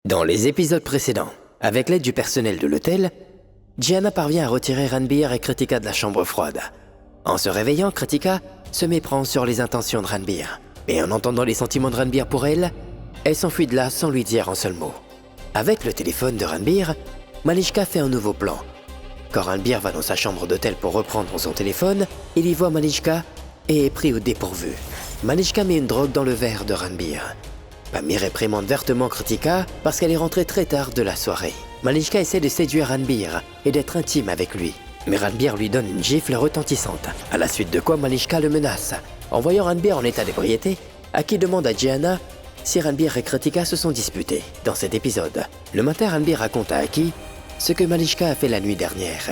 Dans les épisodes précédents, avec l'aide du personnel de l'hôtel, Gianna parvient à retirer Ranbir et Kritika de la chambre froide. En se réveillant, Kritika se méprend sur les intentions de Ranbir. Et en entendant les sentiments de Ranbir pour elle, elle s'enfuit de là sans lui dire un seul mot. Avec le téléphone de Ranbir, Malishka fait un nouveau plan. Quand Ranbir va dans sa chambre d'hôtel pour reprendre son téléphone, il y voit Malishka et est pris au dépourvu. Malishka met une drogue dans le verre de Ranbir. Pamir réprimande vertement Kritika parce qu'elle est rentrée très tard de la soirée. Malishka essaie de séduire Ranbir et d'être intime avec lui. Mais Ranbir lui donne une gifle retentissante, à la suite de quoi Malishka le menace. En voyant Ranbir en état d'ébriété, Aki demande à Gianna si Ranbir et Kritika se sont disputés. Dans cet épisode, le matin, Ranbir raconte à Aki ce que Malishka a fait la nuit dernière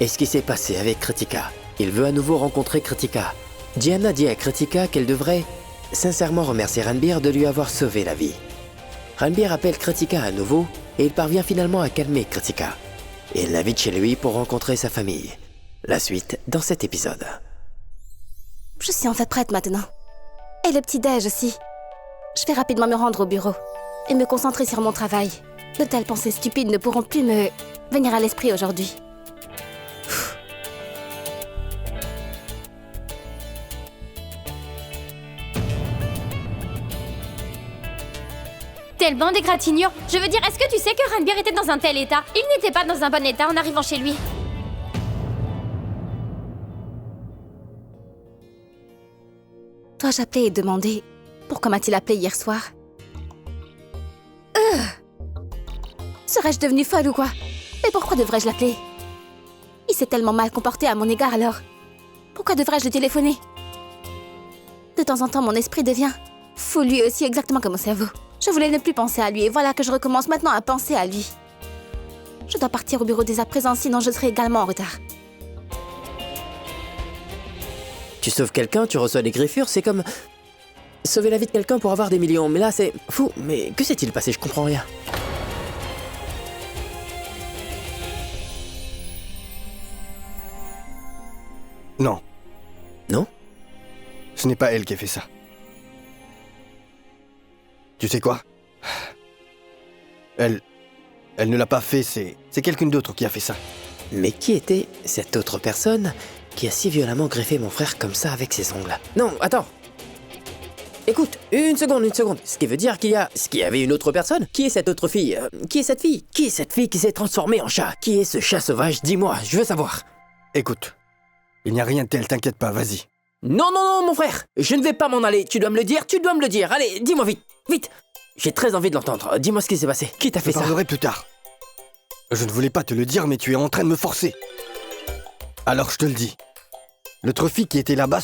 et ce qui s'est passé avec Kritika. Il veut à nouveau rencontrer Kritika. Gianna dit à Kritika qu'elle devrait sincèrement remercier Ranbir de lui avoir sauvé la vie. Ranbir appelle Kritika à nouveau et il parvient finalement à calmer Kritika. Il l'invite chez lui pour rencontrer sa famille. La suite dans cet épisode. Je suis en fait prête maintenant. Et le petit-déj aussi. Je vais rapidement me rendre au bureau et me concentrer sur mon travail. De telles pensées stupides ne pourront plus me venir à l'esprit aujourd'hui. Quelle bande d'égratignures! Je veux dire, est-ce que tu sais que Ranbir était dans un tel état? Il n'était pas dans un bon état en arrivant chez lui. Dois-je appeler et demander pourquoi m'a-t-il appelé hier soir? Serais-je devenue folle ou quoi? Et pourquoi devrais-je l'appeler? Il s'est tellement mal comporté à mon égard alors. Pourquoi devrais-je le téléphoner? De temps en temps, mon esprit devient fou lui aussi, exactement comme mon cerveau. Je voulais ne plus penser à lui et voilà que je recommence maintenant à penser à lui. Je dois partir au bureau dès à présent, sinon je serai également en retard. Tu sauves quelqu'un, tu reçois des griffures, c'est comme sauver la vie de quelqu'un pour avoir des millions. Mais là, c'est fou. Mais que s'est-il passé? Je comprends rien. Non. Non? Ce n'est pas elle qui a fait ça. Tu sais quoi? Elle ne l'a pas fait, c'est quelqu'un d'autre qui a fait ça. Mais qui était cette autre personne qui a si violemment greffé mon frère comme ça avec ses ongles? Non, attends. Écoute, une seconde. Ce qui veut dire qu'il y avait une autre personne? Qui est cette autre fille? Qui est cette fille? Qui est cette fille qui s'est transformée en chat? Qui est ce chat sauvage? Dis-moi, je veux savoir. Écoute, il n'y a rien de tel, t'inquiète pas, vas-y. Non, mon frère. Je ne vais pas m'en aller. Tu dois me le dire. Allez, dis-moi vite. J'ai très envie de l'entendre. Dis-moi ce qui s'est passé. Qui t'a fait ça? Je parlerai plus tard. Je ne voulais pas te le dire, mais tu es en train de me forcer. Alors je te le dis. L'autre fille qui était là-bas,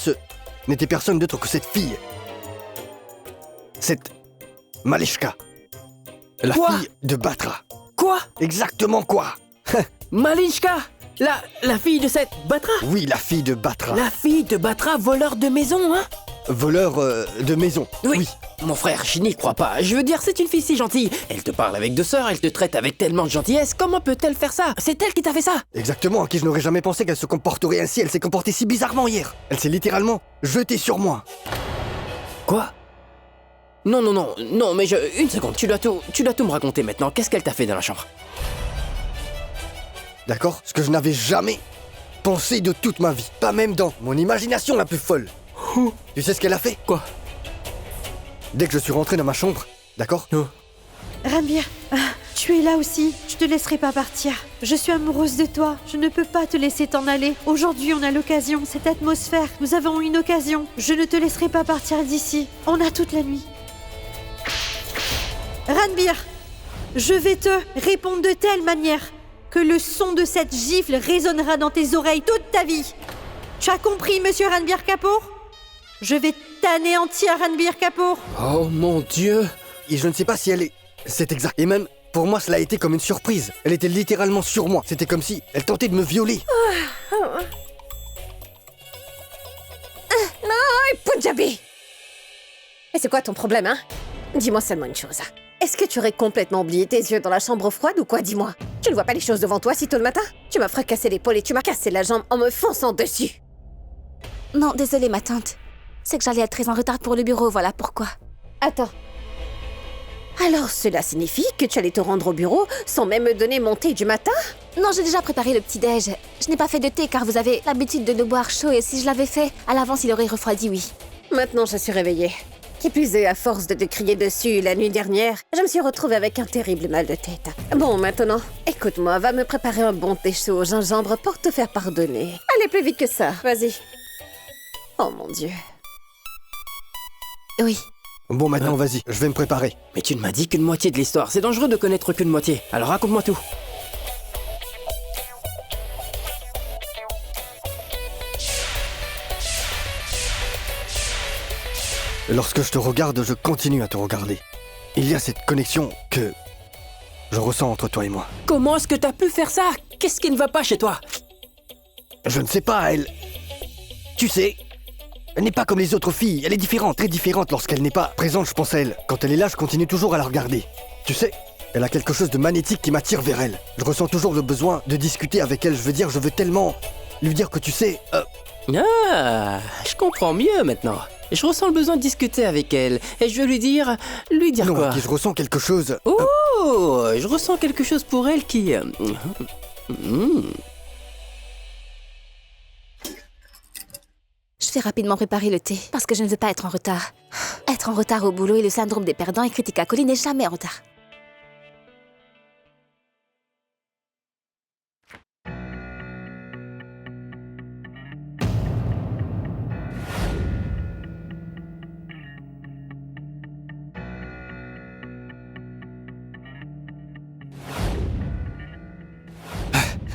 n'était personne d'autre que cette fille. Cette Malishka. La fille de Batra. Quoi? Exactement quoi? Malishka? La fille de cette Batra? Oui, la fille de Batra. La fille de Batra, voleur de maison, hein? Voleur de maison. Oui. Mon frère, je n'y crois pas. Je veux dire, c'est une fille si gentille. Elle te parle avec douceur, elle te traite avec tellement de gentillesse. Comment peut-elle faire ça? C'est elle qui t'a fait ça? Exactement, à qui je n'aurais jamais pensé qu'elle se comporterait ainsi. Elle s'est comportée si bizarrement hier. Elle s'est littéralement jetée sur moi. Quoi? Non, mais une seconde, tu dois tout me raconter maintenant. Qu'est-ce qu'elle t'a fait dans la chambre? D'accord? Ce que je n'avais jamais pensé de toute ma vie. Pas même dans mon imagination la plus folle. Tu sais ce qu'elle a fait? Quoi? Dès que je suis rentré dans ma chambre, d'accord? Ranbir, tu es là aussi. Je te laisserai pas partir. Je suis amoureuse de toi. Je ne peux pas te laisser t'en aller. Aujourd'hui, on a l'occasion. Cette atmosphère, nous avons une occasion. Je ne te laisserai pas partir d'ici. On a toute la nuit. Ranbir, je vais te répondre de telle manière que le son de cette gifle résonnera dans tes oreilles toute ta vie. Tu as compris, monsieur Ranbir Kapoor? Je vais t'anéantir, Ranbir Kapoor. Oh mon Dieu! Et je ne sais pas si elle est... C'est exact. Et même, pour moi, cela a été comme une surprise. Elle était littéralement sur moi. C'était comme si elle tentait de me violer. Punjabi! Et c'est quoi ton problème, hein? Dis-moi seulement une chose. Est-ce que tu aurais complètement oublié tes yeux dans la chambre froide ou quoi, dis-moi? Tu ne vois pas les choses devant toi si tôt le matin? Tu m'as fracassé l'épaule et tu m'as cassé la jambe en me fonçant dessus. Non, désolée ma tante. C'est que j'allais être très en retard pour le bureau, voilà pourquoi. Attends. Alors cela signifie que tu allais te rendre au bureau sans même me donner mon thé du matin? Non, j'ai déjà préparé le petit-déj. Je n'ai pas fait de thé car vous avez l'habitude de le boire chaud et si je l'avais fait, à l'avance il aurait refroidi, oui. Maintenant je suis réveillée. Qui plus est, à force de te crier dessus la nuit dernière, je me suis retrouvée avec un terrible mal de tête. Bon, maintenant, écoute-moi, va me préparer un bon thé chaud au gingembre pour te faire pardonner. Allez plus vite que ça, vas-y. Oh mon Dieu. Oui. Bon, maintenant, vas-y, je vais me préparer. Mais tu ne m'as dit qu'une moitié de l'histoire. C'est dangereux de connaître qu'une moitié. Alors raconte-moi tout. Lorsque je te regarde, je continue à te regarder. Il y a cette connexion que je ressens entre toi et moi. Comment est-ce que t'as pu faire ça? Qu'est-ce qui ne va pas chez toi? Je ne sais pas, elle... Tu sais, elle n'est pas comme les autres filles. Elle est différente, très différente lorsqu'elle n'est pas présente, je pense à elle. Quand elle est là, je continue toujours à la regarder. Tu sais, elle a quelque chose de magnétique qui m'attire vers elle. Je ressens toujours le besoin de discuter avec elle. Je veux dire, je veux tellement lui dire que tu sais... Ah, je comprends mieux maintenant. Je ressens le besoin de discuter avec elle. Et je veux lui dire non, quoi? je ressens quelque chose... Oh, je ressens quelque chose pour elle qui... Je vais rapidement préparer le thé parce que je ne veux pas être en retard. Être en retard au boulot est le syndrome des perdants et Critica Coli n'est jamais en retard.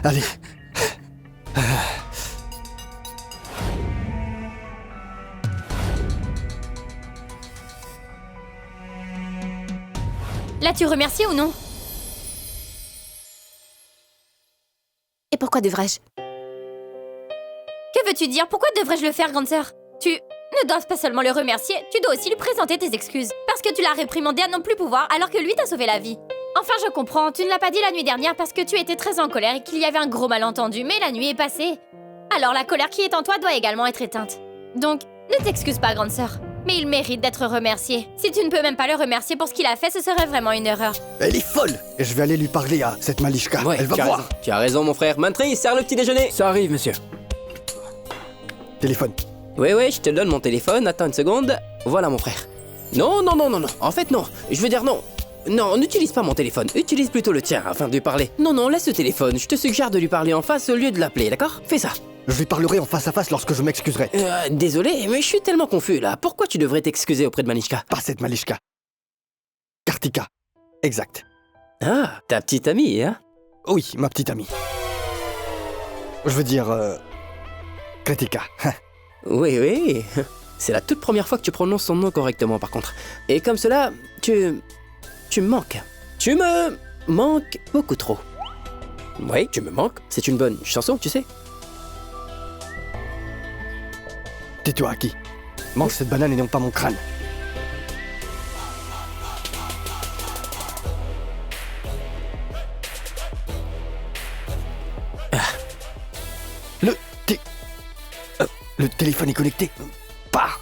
Allez. L'as-tu remercié ou non? Et pourquoi devrais-je? Que veux-tu dire? Pourquoi devrais-je le faire, grande sœur? Tu ne dois pas seulement le remercier, tu dois aussi lui présenter tes excuses. Parce que tu l'as réprimandé à non plus pouvoir alors que lui t'a sauvé la vie. Enfin, je comprends, tu ne l'as pas dit la nuit dernière parce que tu étais très en colère et qu'il y avait un gros malentendu, mais la nuit est passée. Alors la colère qui est en toi doit également être éteinte. Donc, ne t'excuse pas, grande sœur. Mais il mérite d'être remercié. Si tu ne peux même pas le remercier pour ce qu'il a fait, ce serait vraiment une erreur. Elle est folle. Et je vais aller lui parler à cette Malishka. Ouais, elle va tu as voir. raison. Tu as raison, mon frère. Mantri, serre le petit déjeuner. Ça arrive, monsieur. Téléphone. Oui, je te donne mon téléphone. Attends une seconde. Voilà, mon frère. Non. En fait, non. Je veux dire non. Non, n'utilise pas mon téléphone. Utilise plutôt le tien afin de lui parler. Non, laisse le téléphone. Je te suggère de lui parler en face au lieu de l'appeler, d'accord? Fais ça. Je lui parlerai en face à face lorsque je m'excuserai. Désolé, mais je suis tellement confus là. Pourquoi tu devrais t'excuser auprès de Malishka? Pas cette Malishka. Kartika. Exact. Ah, ta petite amie, hein? Oui, ma petite amie. Je veux dire... Kritika. Oui. C'est la toute première fois que tu prononces son nom correctement, par contre. Et comme cela, tu me manques. Tu me manques beaucoup trop. Oui, tu me manques. C'est une bonne chanson, tu sais. Tais-toi, Aki. Mange cette banane et non pas mon crâne. Le téléphone est connecté. Pars.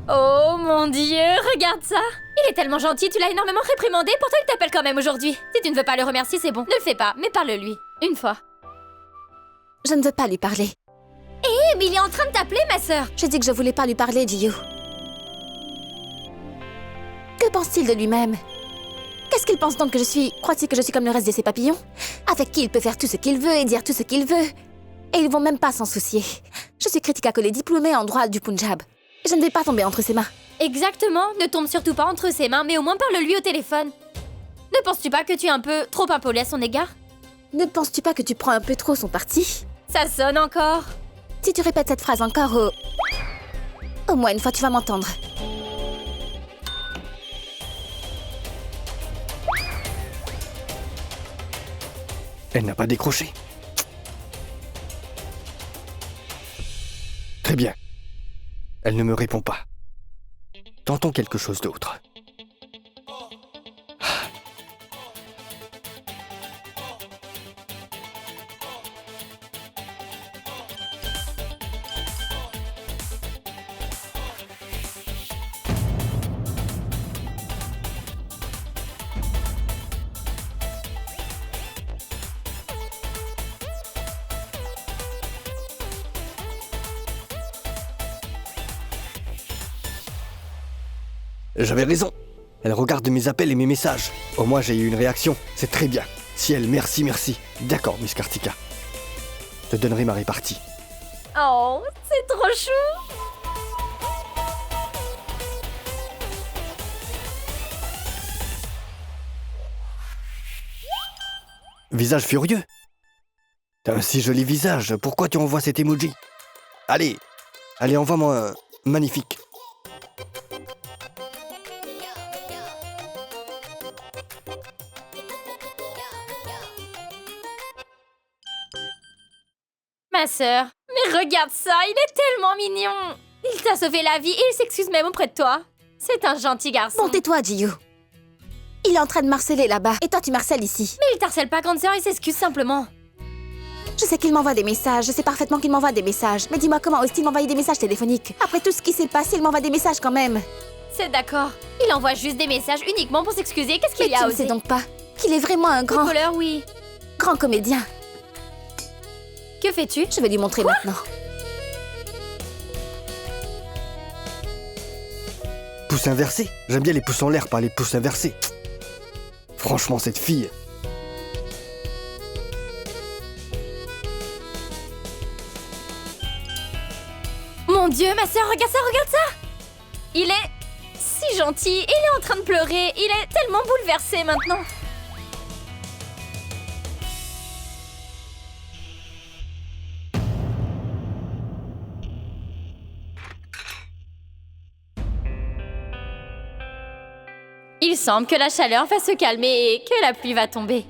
Oh mon Dieu, regarde ça! Il est tellement gentil, tu l'as énormément réprimandé, pourtant il t'appelle quand même aujourd'hui. Si tu ne veux pas le remercier, c'est bon. Ne le fais pas, mais parle-lui. Une fois. Je ne veux pas lui parler. Eh, mais il est en train de t'appeler, ma sœur! J'ai dit que je voulais pas lui parler, Jiyu. Que pense-t-il de lui-même? Qu'est-ce qu'il pense donc que je suis? Croit-il que je suis comme le reste de ses papillons? Avec qui il peut faire tout ce qu'il veut et dire tout ce qu'il veut? Et ils vont même pas s'en soucier. Je suis Kritika Coli, diplômée en droit du Punjab. Je ne vais pas tomber entre ses mains. Exactement, ne tombe surtout pas entre ses mains, mais au moins parle-lui au téléphone. Ne penses-tu pas que tu es un peu trop impoli à son égard? Ne penses-tu pas que tu prends un peu trop son parti? Ça sonne encore. Si tu répètes cette phrase encore au moins une fois, tu vas m'entendre. Elle n'a pas décroché. Très bien. Elle ne me répond pas. Tentons quelque chose d'autre. J'avais raison. Elle regarde mes appels et mes messages. Au moins, j'ai eu une réaction. C'est très bien. Ciel, merci, merci. D'accord, Miss Kartika. Je te donnerai ma répartie. Oh, c'est trop chou. Visage furieux. T'as un si joli visage. Pourquoi tu envoies cet emoji? Allez, envoie-moi un magnifique. Ma sœur, mais regarde ça, il est tellement mignon. Il t'a sauvé la vie et il s'excuse même auprès de toi. C'est un gentil garçon. Bon, tais-toi, Jiyu. Il est en train de marceler là-bas, et toi tu marcelles ici. Mais il t'harcèle pas, grande sœur, il s'excuse simplement. Je sais qu'il m'envoie des messages, je sais parfaitement qu'il m'envoie des messages. Mais dis-moi, comment ose-t-il m'envoyer des messages téléphoniques? Après tout ce qui s'est passé, il m'envoie des messages quand même. C'est d'accord. Il envoie juste des messages uniquement pour s'excuser. Qu'est-ce qu'il Mais y a tu ne osé? sais donc pas qu'il est vraiment un Footballeur, oui. grand comédien. Que fais-tu? Je vais lui montrer maintenant. Pouce inversé. J'aime bien les pouces en l'air, pas les pouces inversés. Franchement, cette fille... Mon Dieu, ma sœur, regarde ça, regarde ça! Il est si gentil, il est en train de pleurer, il est tellement bouleversé maintenant. Il semble que la chaleur va se calmer et que la pluie va tomber.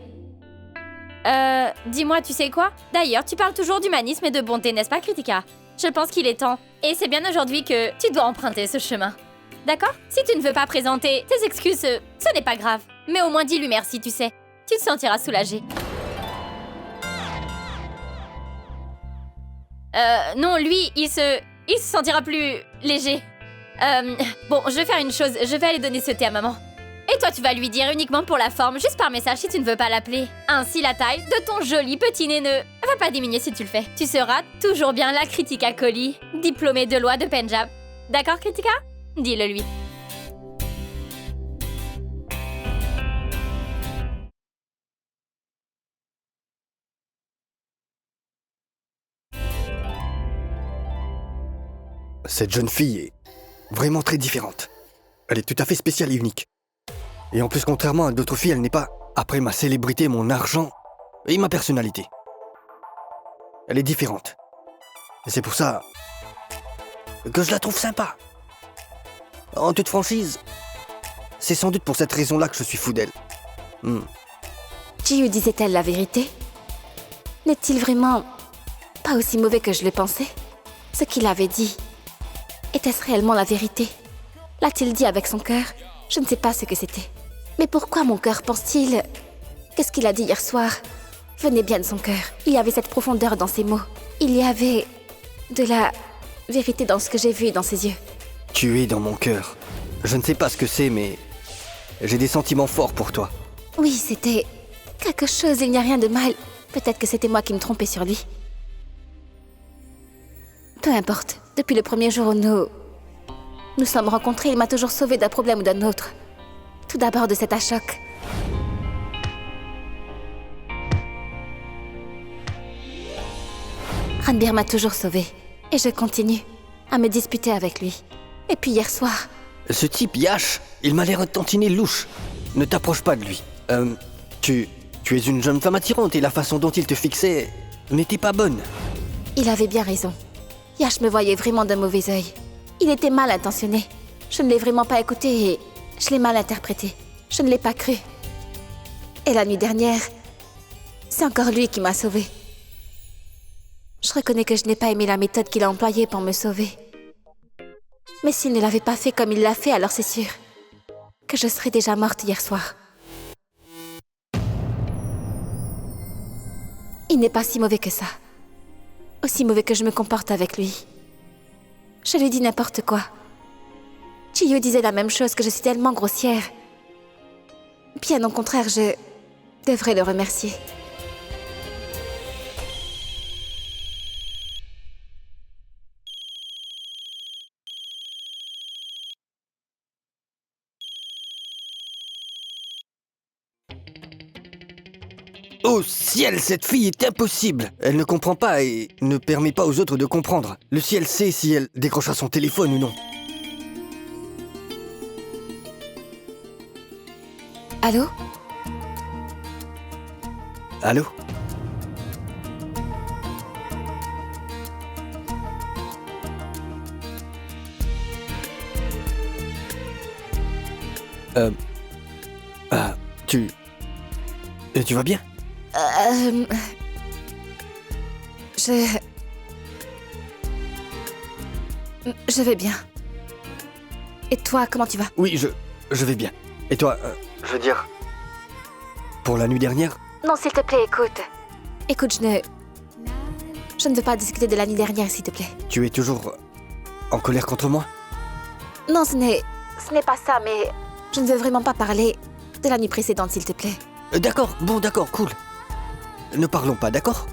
Dis-moi, tu sais quoi? D'ailleurs, tu parles toujours d'humanisme et de bonté, n'est-ce pas, Kritika? Je pense qu'il est temps. Et c'est bien aujourd'hui que tu dois emprunter ce chemin. D'accord? Si tu ne veux pas présenter tes excuses, ce n'est pas grave. Mais au moins dis-lui merci, tu sais. Tu te sentiras soulagé. Non, lui, il se sentira plus léger. Bon, je vais faire une chose. Je vais aller donner ce thé à maman. Et toi, tu vas lui dire uniquement pour la forme, juste par message si tu ne veux pas l'appeler. Ainsi, la taille de ton joli petit nez ne va pas diminuer si tu le fais. Tu seras toujours bien la Kritika Kohli, diplômée de loi de Punjab. D'accord, Kritika? Dis-le lui. Cette jeune fille est vraiment très différente. Elle est tout à fait spéciale et unique. Et en plus, contrairement à d'autres filles, elle n'est pas après ma célébrité, mon argent et ma personnalité. Elle est différente. Et c'est pour ça que je la trouve sympa. En toute franchise, c'est sans doute pour cette raison-là que je suis fou d'elle. Jiyu disait-elle la vérité? N'est-il vraiment pas aussi mauvais que je le pensais? Ce qu'il avait dit, était-ce réellement la vérité? L'a-t-il dit avec son cœur? Je ne sais pas ce que c'était. Mais pourquoi mon cœur pense-t-il que ce qu'il a dit hier soir venait bien de son cœur? Il y avait cette profondeur dans ses mots. Il y avait de la vérité dans ce que j'ai vu dans ses yeux. Tu es dans mon cœur. Je ne sais pas ce que c'est, mais j'ai des sentiments forts pour toi. Oui, c'était quelque chose, il n'y a rien de mal. Peut-être que c'était moi qui me trompais sur lui. Peu importe, depuis le premier jour où nous sommes rencontrés, il m'a toujours sauvée d'un problème ou d'un autre. Tout d'abord de cet choc. Ranbir m'a toujours sauvée. Et je continue à me disputer avec lui. Et puis hier soir... Ce type, Yash, il m'a l'air un tantinet louche. Ne t'approche pas de lui. Tu es une jeune femme attirante et la façon dont il te fixait n'était pas bonne. Il avait bien raison. Yash me voyait vraiment d'un mauvais œil. Il était mal intentionné. Je ne l'ai vraiment pas écouté et je l'ai mal interprété. Je ne l'ai pas cru. Et la nuit dernière, c'est encore lui qui m'a sauvée. Je reconnais que je n'ai pas aimé la méthode qu'il a employée pour me sauver. Mais s'il ne l'avait pas fait comme il l'a fait, alors c'est sûr que je serais déjà morte hier soir. Il n'est pas si mauvais que ça. Aussi mauvais que je me comporte avec lui. Je lui dis n'importe quoi. Jiyu disait la même chose, que je suis tellement grossière. Bien au contraire, je devrais le remercier. Oh ciel, cette fille est impossible. Elle ne comprend pas et ne permet pas aux autres de comprendre. Le ciel sait si elle décrochera son téléphone ou non. Allô? Allô? Ah, tu vas bien? Je vais bien. Et toi, comment tu vas? Oui, je vais bien. Et toi, je veux dire... Pour la nuit dernière? Non, s'il te plaît, écoute. Écoute, je ne veux pas discuter de la nuit dernière, s'il te plaît. Tu es toujours en colère contre moi? Non, ce n'est pas ça, mais je ne veux vraiment pas parler de la nuit précédente, s'il te plaît. D'accord, bon, d'accord, cool. Ne parlons pas, d'accord?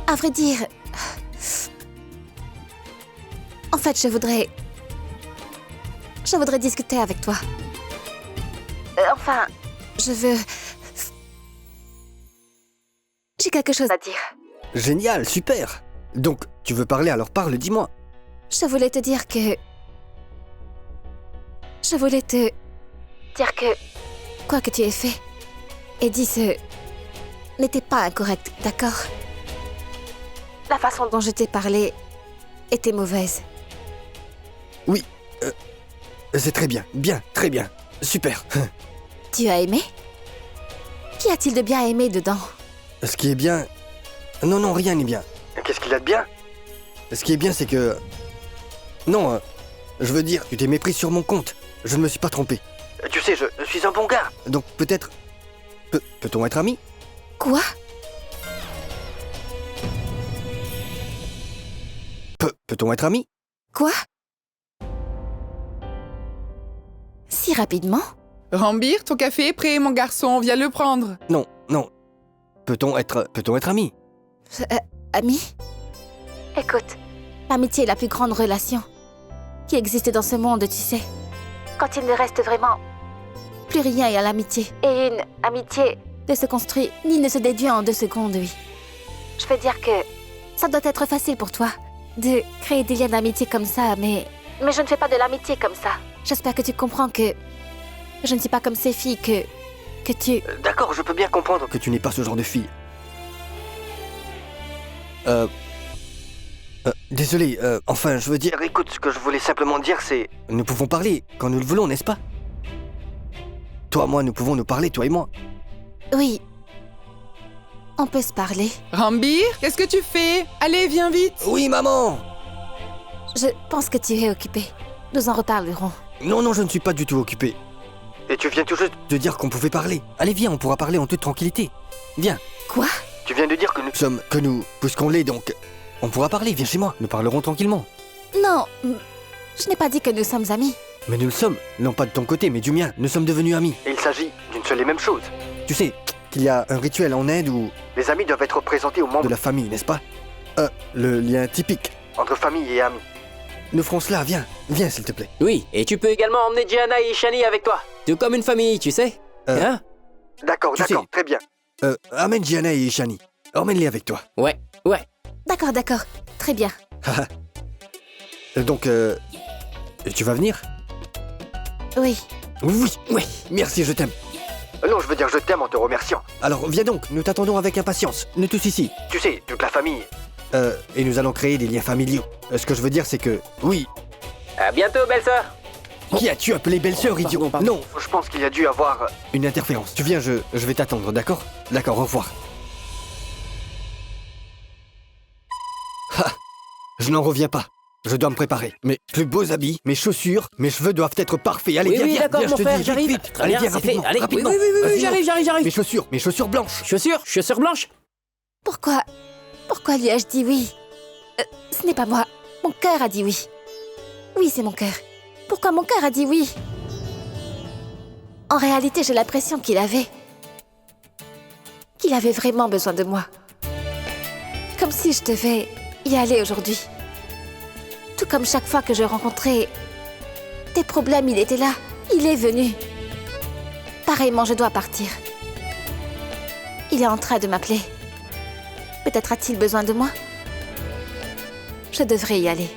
À vrai dire... En fait, je voudrais discuter avec toi. Enfin, je veux... J'ai quelque chose à dire. Génial, super. Donc, tu veux parler, alors parle, dis-moi. Je voulais te dire que... Quoi que tu aies fait et dit ce n'était pas incorrect, d'accord? La façon dont je t'ai parlé était mauvaise. Oui, c'est très bien, très bien, super. Tu as aimé? Qu'y a-t-il de bien aimé dedans? Ce qui est bien... Non, rien n'est bien. Qu'est-ce qu'il a de bien? Ce qui est bien, c'est que... Non, je veux dire, tu t'es mépris sur mon compte. Je ne me suis pas trompé. Tu sais, je suis un bon gars. Donc peut-être... Peut-on être amis? Quoi? Peut-on être amis? Quoi? Si rapidement? Rambir, ton café est prêt, mon garçon, viens le prendre. Non. Peut-on être amis? Amis? Écoute, l'amitié est la plus grande relation qui existe dans ce monde, tu sais. Quand il ne reste vraiment plus rien à l'amitié. Et une amitié ne se construit ni ne se déduit en 2 secondes, oui. Je veux dire que ça doit être facile pour toi de créer des liens d'amitié comme ça, mais je ne fais pas de l'amitié comme ça. J'espère que tu comprends que je ne suis pas comme ces filles que tu... D'accord, je peux bien comprendre que tu n'es pas ce genre de fille. Désolé, enfin, je veux dire, écoute, ce que je voulais simplement dire, c'est... Nous pouvons parler quand nous le voulons, n'est-ce pas? Toi, moi, nous pouvons nous parler, toi et moi. Oui. On peut se parler. Rambir, qu'est-ce que tu fais? Allez, viens vite. Oui, maman! Je pense que tu es occupé. Nous en reparlerons. Non, je ne suis pas du tout occupé. Et tu viens tout juste de dire qu'on pouvait parler. Allez, viens, on pourra parler en toute tranquillité. Viens. Quoi? Tu viens de dire que nous sommes... puisqu'on l'est, donc... On pourra parler, viens chez moi. Nous parlerons tranquillement. Non, je n'ai pas dit que nous sommes amis. Mais nous le sommes, non pas de ton côté, mais du mien. Nous sommes devenus amis. Et il s'agit d'une seule et même chose. Tu sais qu'il y a un rituel en Inde où les amis doivent être présentés aux membres de la famille, n'est-ce pas? Le lien typique entre famille et amis. Nous ferons cela, viens s'il te plaît. Oui, et tu peux également emmener Gianna et Shani avec toi. Tout comme une famille, tu sais. Hein? D'accord, très bien. Amène Gianna et Shani. Emmène-les avec toi. Ouais. D'accord. Très bien. Donc, tu vas venir? Oui. Oui, merci, je t'aime. Non, je veux dire je t'aime en te remerciant. Alors viens donc, nous t'attendons avec impatience. Nous tous ici. Tu sais, toute la famille. Et nous allons créer des liens familiaux. Ce que je veux dire, c'est que... Oui. À bientôt, belle-sœur. Qui as-tu appelé belle-sœur, idiot? Pardon. Non, je pense qu'il y a dû avoir une interférence. Tu viens, je vais t'attendre, d'accord? D'accord, au revoir. Je n'en reviens pas. Je dois me préparer. Mes plus beaux habits, mes chaussures, mes cheveux doivent être parfaits. Allez, viens, d'accord, viens, mon je te frère, dis, j'arrive. vite. Très Allez, bien, viens, c'est fait. rapidement, Allez, rapidement. oui, Vas-y, j'arrive. Mes chaussures blanches. Chaussures blanches. Pourquoi lui ai-je dit oui? Ce n'est pas moi. Mon cœur a dit oui. Oui, c'est mon cœur. Pourquoi mon cœur a dit oui? En réalité, j'ai l'impression qu'il avait vraiment besoin de moi. Comme si je devais y aller aujourd'hui. Tout comme chaque fois que je rencontrais des problèmes, il était là. Il est venu. Pareillement, je dois partir. Il est en train de m'appeler. Peut-être a-t-il besoin de moi? Je devrais y aller.